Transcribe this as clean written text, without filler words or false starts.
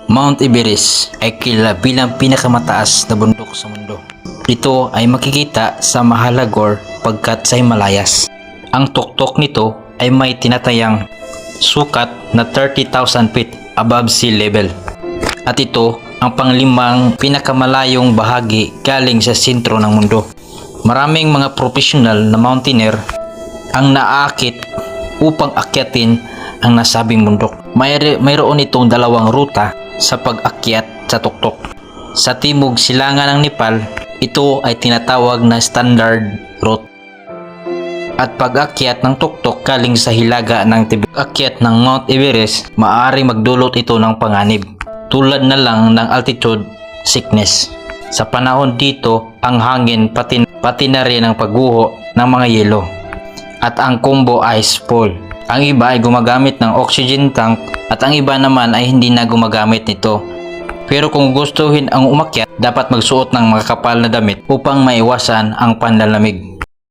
Mount Everest ay kilala bilang pinakamataas na bundok sa mundo. Ito ay makikita sa Mahalagor pagkat sa Himalayas. Ang tuktok nito ay may tinatayang sukat na 30,000 feet above sea level. At ito ang panglimang pinakamalayong bahagi galing sa sentro ng mundo. Maraming mga professional na mountaineer ang naaakit upang akyatin ang nasabing bundok. Mayroon itong dalawang ruta sa pag-akyat sa tuktok. Sa timog silangan ng Nepal, ito ay tinatawag na standard route. At pag-akyat ng tuktok galing sa hilaga ng Tibet, akyat ng Mount Everest, maaari magdulot ito ng panganib, tulad na lang ng altitude sickness. Sa panahon dito, ang hangin pati na rin ang pagguho ng mga yelo at ang combo ice fall. Ang iba ay gumagamit ng oxygen tank at ang iba naman ay hindi na gumagamit nito. Pero kung gustuhin ang umakyat, dapat magsuot ng makakapal na damit upang maiwasan ang panlalamig.